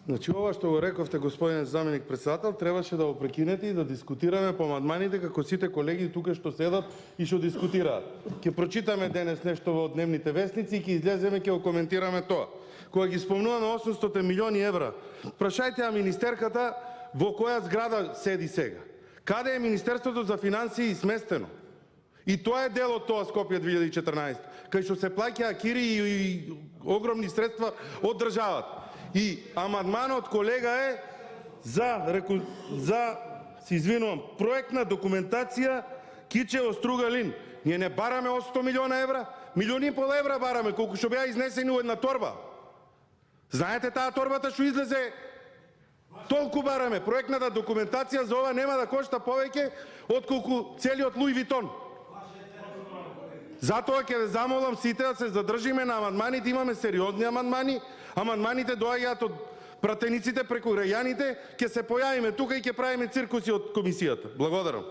Значи ова што го рековте, господине заменик председател, требаше да го прекинете и да дискутираме по амандманите како сите колеги тука што седат и што дискутираат. Ќе прочитаме денес нешто во дневните вестници и ќе излеземе ќе го коментираме тоа. Кога ги спомнуваме 800 милиони евра, прашајте ја министерката во која зграда седи сега. Каде е Министерството за финансии сместено? И тоа е дел од тоа Скопје 2014, кај што се плаќаа кири и огромни средства од државата. И амандманот, колега, е се извинувам, проектна документација Кичево Стругалин. Ние не бараме 800 милиона евра, 1,5 милиони евра бараме, колку што беа изнесени у една торба. Знаете таа торбата што излезе? Толку бараме. Проектната документација за ова нема да кошта повеќе отколку целиот Луи Витон. Затоа ќе замолам сите да се задржиме на амандманите, имаме сериозни амандмани. Амандманите доаѓаат од пратениците преку граѓаните, ќе се појавиме тука и ќе правиме циркуси од комисијата. Благодарам.